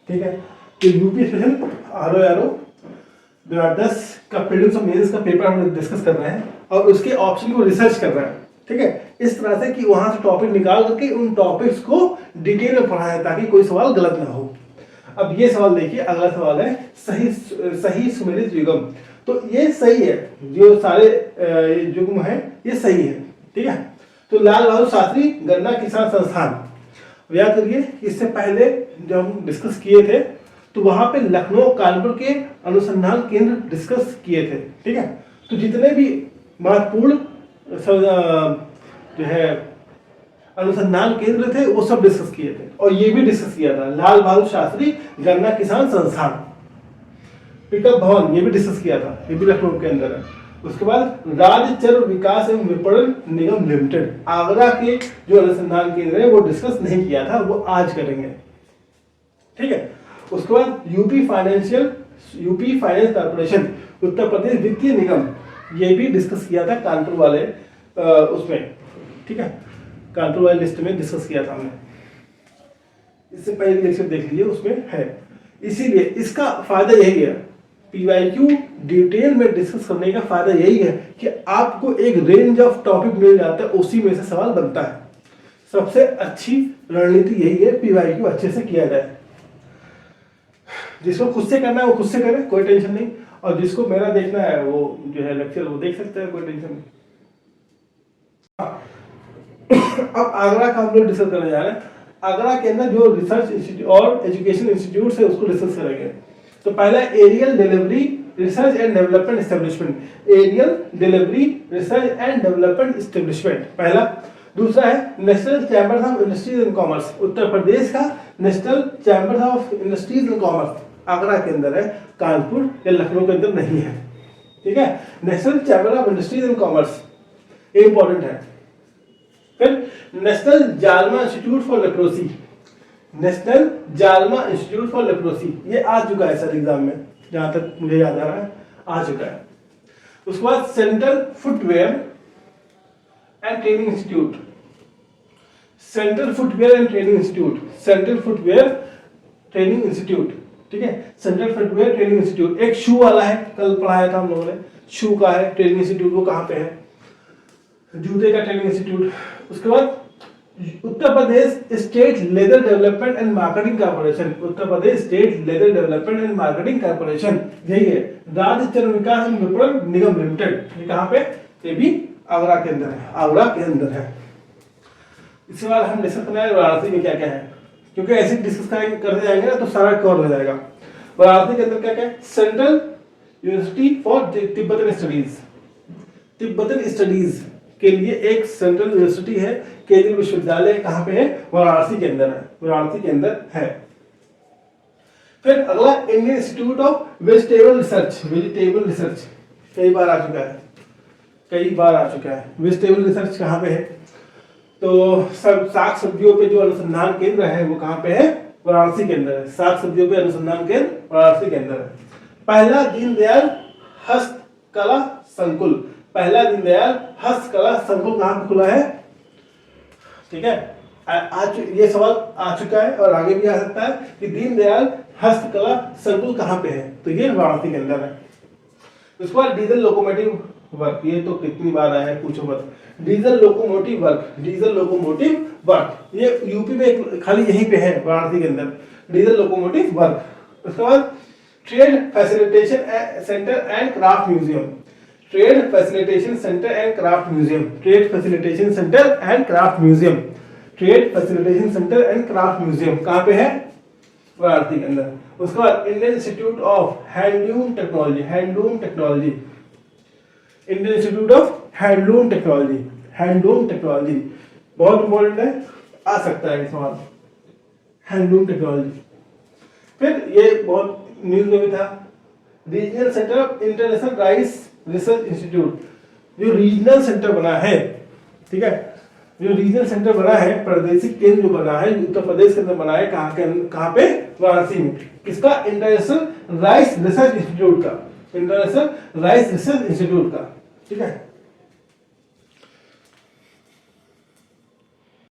ठीक है। तो यूपी स्पेशल आरओ 2010 का प्रीलिम्स और मेंस का पेपर हम डिस्कस कर रहे हैं और उसके ऑप्शन को रिसर्च कर रहे हैं। ठीक है, इस तरह से कि वहां से टॉपिक निकाल करके उन टॉपिक्स को डिटेल में पढ़ा है ताकि कोई सवाल गलत ना हो। अब ये सवाल देखिए, अगला सवाल है सही सुमेलित युग्म। तो ये सही है, जो सारे युग्म है ये सही है। ठीक है, तो लाल बहादुर शास्त्री गन्ना किसान संस्थान, याद करिए इससे पहले जब हम डिस्कस किए थे तो वहां पे लखनऊ कानपुर के अनुसंधान केंद्र डिस्कस किए थे। ठीक है, तो जितने भी महत्वपूर्ण जो है अनुसंधान केंद्र थे वो सब डिस्कस किए थे और ये भी डिस्कस किया था लाल बहादुर शास्त्री गन्ना किसान संस्थान। पिकअप भवन ये भी डिस्कस किया था, ये भी लखनऊ के अंदर है। उसके बाद राज्य चर विकास एवं विपणन निगम लिमिटेड, आगरा के जो अनुसंधान केंद्र है वो डिस्कस नहीं किया था, वो आज करेंगे। ठीक है, उसके बाद यूपी फाइनेंस कॉर्पोरेशन उत्तर प्रदेश वित्तीय निगम, ये भी डिस्कस किया था कानपुर वाले उसमें। ठीक है, कानपुर वाले लिस्ट में डिस्कस किया था हमने, इससे पहले लेक्चर देख लीजिए उसमें है। इसीलिए इसका फायदा यही है, पीवाईक्यू डिटेल में डिस्कस करने का फायदा यही है कि आपको एक रेंज ऑफ टॉपिक मिल जाता है, उसी में से सवाल बनता है। सबसे अच्छी रणनीति यही है, पीवाईक्यू अच्छे से किया जाए। जिसको खुद से करना है वो खुद से करे, कोई टेंशन नहीं, और जिसको मेरा देखना है वो जो है लेक्चर वो देख सकता है, कोई टेंशन नहीं। अब आगरा का हम लोग डिस्कस करने जा रहे हैं। आगरा के अंदर जो रिसर्च इंस्टीट्यूट और एजुकेशन इंस्टीट्यूट है उसको डिस्कस करेंगे। तो पहला aerial delivery research and development establishment, aerial delivery research and development establishment पहला। दूसरा है national chambers of industries and commerce, Uttar Pradesh का national chambers of industries and commerce Agra के अंदर है, कानपुर या लखनऊ के अंदर नहीं है। ठीक है, national chamber of industries and commerce ये इंपॉर्टेंट है। फिर नेशनल जालमा इंस्टीट्यूट फॉर लेप्रोसी, नेशनल जालमा इंस्टीट्यूट फॉर लेप्रोसी ये आ चुका है सर एग्जाम में, जहां तक मुझे याद आ रहा है आ चुका है। उसके बाद central footwear and training institute, central footwear and training institute, central footwear training institute. ठीक है, सेंट्रल फुटवेयर ट्रेनिंग इंस्टीट्यूट एक शू वाला है, कल पढ़ाया था हम लोगों ने, शू का है ट्रेनिंग इंस्टीट्यूट, वो कहाँ पे है, जूते का ट्रेनिंग इंस्टीट्यूट। उसके बाद Uttar Pradesh state leather development and marketing corporation, Uttar Pradesh state leather development and marketing corporation यही है। राज्य चर विकास एवं विपणन निगम लिमिटेड, ये कहाँ पे, ये भी आगरा के अंदर है, आगरा के अंदर है। इसके बाद हम डिस्कस करना है वाराणसी में क्या क्या है, क्योंकि ऐसे डिस्कस करते जाएंगे ना तो सारा कवर हो जाएगा। वाराणसी के अंदर क्या क्या है, central university for Tibetan studies, Tibetan studies के लिए एक सेंट्रल यूनिवर्सिटी है, केंद्रीय विश्वविद्यालय कहाँ पे है, वाराणसी के अंदर है, वाराणसी के अंदर है। फिर अगला Indian institute of vegetable research, vegetable research कई बार आ चुका है, कई बार आ चुका है। वेजिटेबल रिसर्च कहाँ पे है, तो सब साग सब्जियों पे जो अनुसंधान केंद्र है वो कहाँ पे है, वाराणसी के अंदर है। साग सब्जियों पे अनुसंधान केंद्र वाराणसी के अंदर है। पहला दीनदयाल हस्तकला संकुल, पहला दीनदयाल हस्तकला संकुल कहाँ पे खुला है। ठीक है, आज ये सवाल आ चुका है और आगे भी आ सकता है कि दीनदयाल हस्तकला संकुल कहाँ पे है, तो ये वाराणसी के अंदर है। उसके बाद डीजल लोकोमोटिव वर्क, ये तो कितनी बार आया है पूछो मत, diesel locomotive work, diesel locomotive work ये यूपी में खाली यहीं पे है वाराणसी के अंदर, डीजल लोकोमोटिव वर्क। उसके बाद trade facilitation centre and craft museum, trade facilitation centre and craft museum, trade facilitation centre and craft museum, trade facilitation centre and craft museum कहाँ पे है, वाराणसी के अंदर। उसके बाद Indian institute of handloom technology, handloom technology, Indian institute of handloom technology, handloom technology बहुत important है, आ सकता है सवाल, हैंडलूम टेक्नोलॉजी। फिर ये बहुत न्यूज में भी था, regional centre of international rice research institute, जो रीजनल सेंटर बना है, ठीक है, जो रीजनल सेंटर बना है, प्रादेशिक केंद्र जो बना है उत्तर प्रदेश के अंदर बना है, कहाँ पे, वाराणसी में। किसका, इंटरनेशनल राइस रिसर्च इंस्टीट्यूट का, इंटरनेशनल राइस रिसर्च इंस्टीट्यूट का। ठीक है।